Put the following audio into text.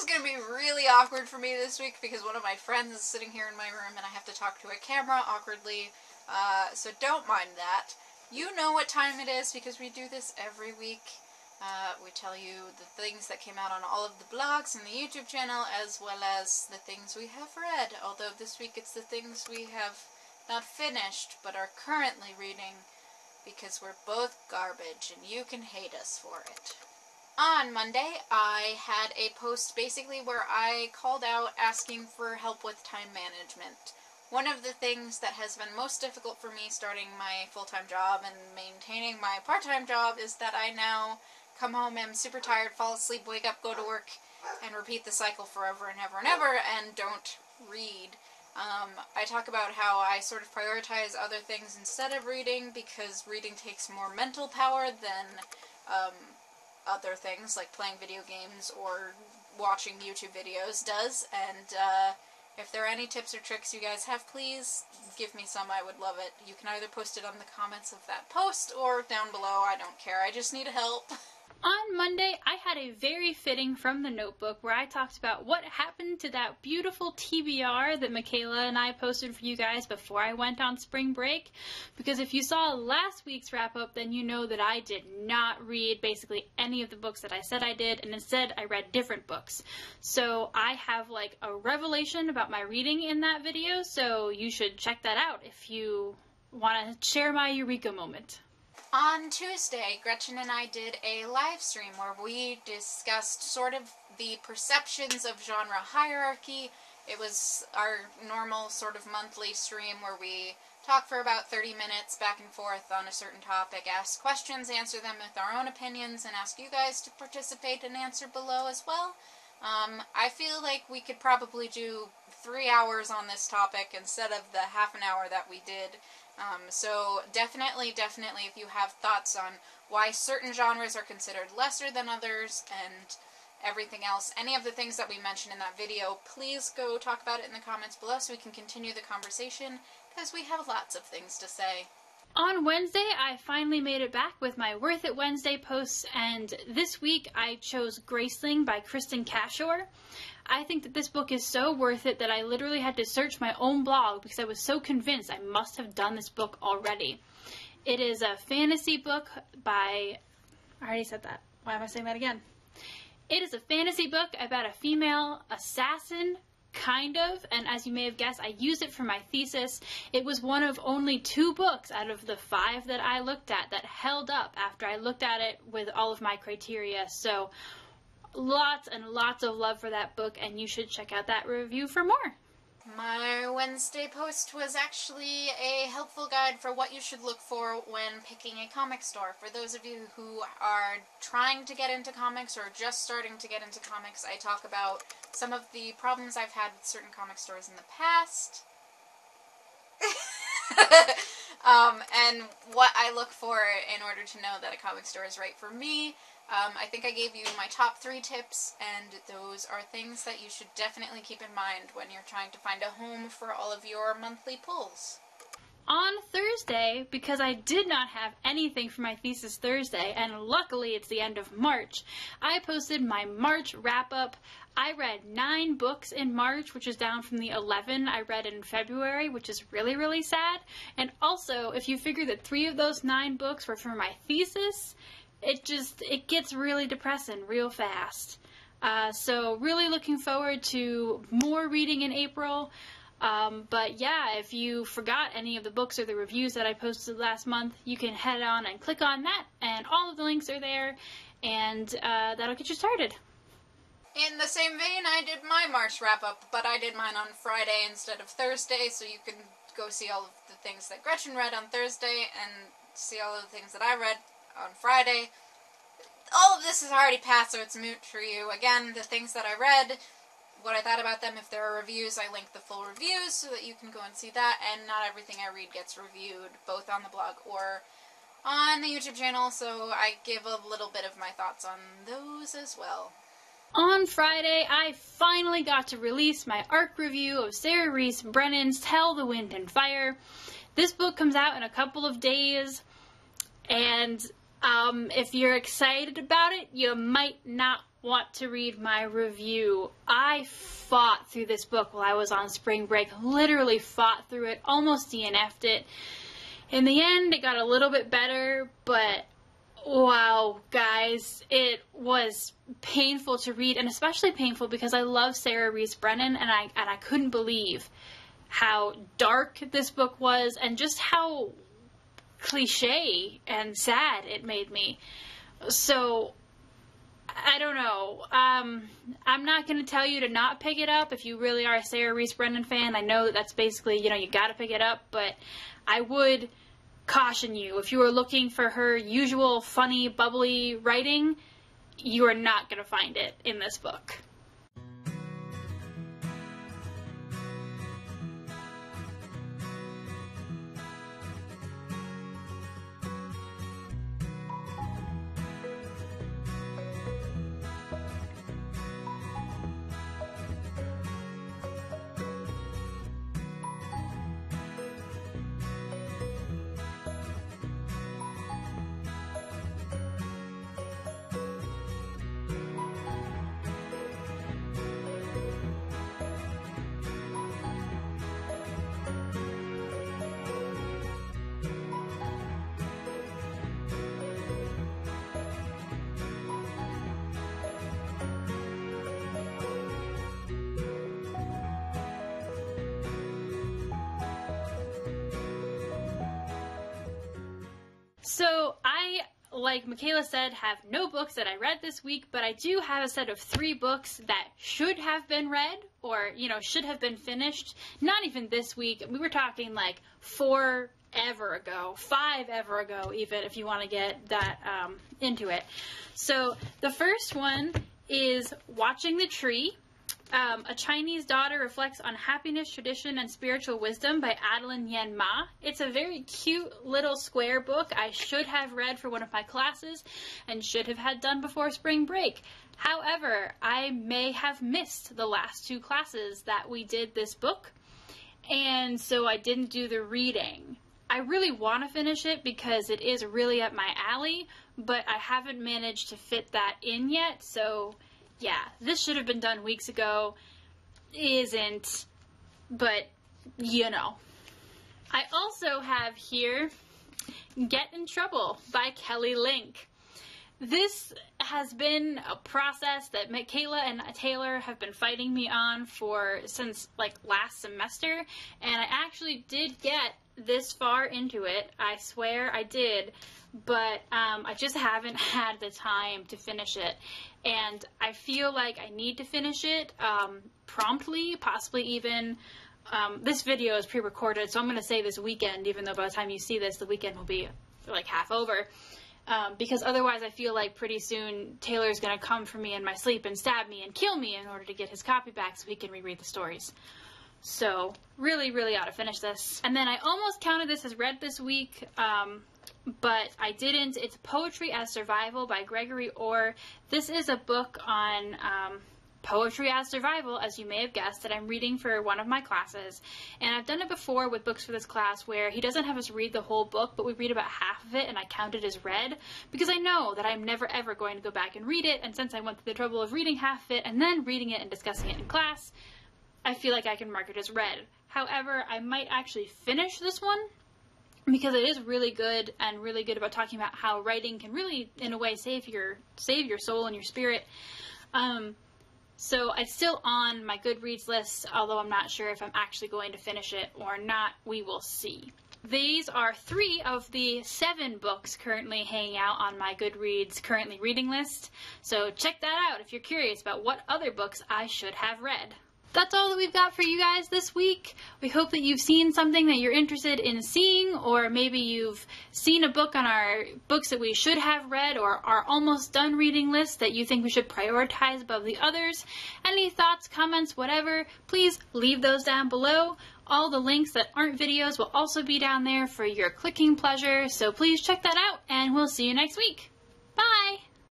going to be really awkward for me this week because one of my friends is sitting here in my room and I have to talk to a camera awkwardly, so don't mind that. You know what time it is because we do this every week. We tell you the things that came out on all of the blogs and the YouTube channel, as well as the things we have read, although this week it's the things we have not finished but are currently reading, because we're both garbage and you can hate us for it. On Monday, I had a post basically where I called out asking for help with time management. One of the things that has been most difficult for me starting my full-time job and maintaining my part-time job is that I now come home, am super tired, fall asleep, wake up, go to work, and repeat the cycle forever and ever and ever, and don't read. I talk about how I sort of prioritize other things instead of reading because reading takes more mental power than other things like playing video games or watching YouTube videos does, and if there are any tips or tricks you guys have, please give me some. I would love it. You can either post it on the comments of that post or down below. I don't care. I just need help. On Monday, I had a very fitting from the notebook where I talked about what happened to that beautiful TBR that Michaela and I posted for you guys before I went on spring break. Because if you saw last week's wrap-up, then you know that I did not read basically any of the books that I said I did, and instead I read different books. So I have like a revelation about my reading in that video, so you should check that out if you want to share my Eureka moment. On Tuesday, Gretchen and I did a live stream where we discussed sort of the perceptions of genre hierarchy. It was our normal sort of monthly stream where we talk for about 30 minutes back and forth on a certain topic, ask questions, answer them with our own opinions, and ask you guys to participate and answer below as well. I feel like we could probably do 3 hours on this topic instead of the half an hour that we did. So definitely, if you have thoughts on why certain genres are considered lesser than others and everything else, any of the things that we mentioned in that video, please go talk about it in the comments below so we can continue the conversation, because we have lots of things to say. On Wednesday, I finally made it back with my Worth It Wednesday posts, and this week I chose Graceling by Kristen Cashore. I think that this book is so worth it that I literally had to search my own blog because I was so convinced I must have done this book already. It is a fantasy book by... I already said that. Why am I saying that again? It is a fantasy book about a female assassin, kind of, and as you may have guessed, I used it for my thesis. It was one of only 2 books out of the 5 that I looked at that held up after I looked at it with all of my criteria, so lots and lots of love for that book, and you should check out that review for more. My Wednesday post was actually a helpful guide for what you should look for when picking a comic store. For those of you who are trying to get into comics or just starting to get into comics, I talk about some of the problems I've had with certain comic stores in the past. And what I look for in order to know that a comic store is right for me. I think I gave you my top 3 tips, and those are things that you should definitely keep in mind when you're trying to find a home for all of your monthly pulls. On Thursday, because I did not have anything for my thesis Thursday, and luckily it's the end of March, I posted my March wrap-up. I read 9 books in March, which is down from the 11 I read in February, which is really, really sad. And also, if you figure that 3 of those 9 books were for my thesis, it gets really depressing real fast. So really looking forward to more reading in April. But yeah, if you forgot any of the books or the reviews that I posted last month, you can head on and click on that, and all of the links are there, and that'll get you started. In the same vein, I did my March wrap-up, but I did mine on Friday instead of Thursday, so you can go see all of the things that Gretchen read on Thursday and see all of the things that I read on Friday. All of this is already past, so it's moot for you. Again, the things that I read, what I thought about them, if there are reviews, I link the full reviews so that you can go and see that, and not everything I read gets reviewed, both on the blog or on the YouTube channel, so I give a little bit of my thoughts on those as well. On Friday, I finally got to release my ARC review of Sarah Reese Brennan's Tell the Wind and Fire. This book comes out in a couple of days, and if you're excited about it, you might not want to read my review. I fought through this book while I was on spring break. Literally fought through it, almost DNF'd it. In the end, it got a little bit better, but wow, guys, it was painful to read, and especially painful because I love Sarah Reese Brennan, and I couldn't believe how dark this book was and just how cliche and sad it made me. So I don't know. I'm not going to tell you to not pick it up if you really are a Sarah Reese Brennan fan. I know that that's basically, you know, you got to pick it up, but I would caution you, if you are looking for her usual funny, bubbly writing, you are not going to find it in this book. So I, like Michaela said, have no books that I read this week, but I do have a set of 3 books that should have been read, or, you know, should have been finished. Not even this week. We were talking like 4 ever ago, 5 ever ago even, if you want to get that into it. So the first one is Watching the Tree. A Chinese Daughter Reflects on Happiness, Tradition, and Spiritual Wisdom by Adeline Yen Ma. It's a very cute little square book I should have read for one of my classes and should have had done before spring break. However, I may have missed the last 2 classes that we did this book, and so I didn't do the reading. I really want to finish it because it is really up my alley, but I haven't managed to fit that in yet, so yeah, this should have been done weeks ago. Isn't, but you know. I also have here Get in Trouble by Kelly Link. This has been a process that Michaela and Taylor have been fighting me on since like last semester, and I actually did get this far into it. I swear I did, but I just haven't had the time to finish it, and I feel like I need to finish it promptly, possibly even, this video is pre-recorded, so I'm going to say this weekend, even though by the time you see this, the weekend will be like half over, because otherwise I feel like pretty soon Taylor's going to come for me in my sleep and stab me and kill me in order to get his copy back so he can reread the stories. So, really, really ought to finish this. And then I almost counted this as read this week, but I didn't. It's Poetry as Survival by Gregory Orr. This is a book on poetry as survival, as you may have guessed, that I'm reading for one of my classes. And I've done it before with books for this class where he doesn't have us read the whole book, but we read about half of it and I count it as read, because I know that I'm never ever going to go back and read it, and since I went through the trouble of reading half of it and then reading it and discussing it in class, I feel like I can mark it as read. However, I might actually finish this one because it is really good and really good about talking about how writing can really, in a way, save your soul and your spirit. So it's still on my Goodreads list, although I'm not sure if I'm actually going to finish it or not. We will see. These are 3 of the 7 books currently hanging out on my Goodreads currently reading list. So check that out if you're curious about what other books I should have read. That's all that we've got for you guys this week. We hope that you've seen something that you're interested in seeing, or maybe you've seen a book on our books that we should have read or our almost done reading list that you think we should prioritize above the others. Any thoughts, comments, whatever, please leave those down below. All the links that aren't videos will also be down there for your clicking pleasure, so please check that out, and we'll see you next week. Bye!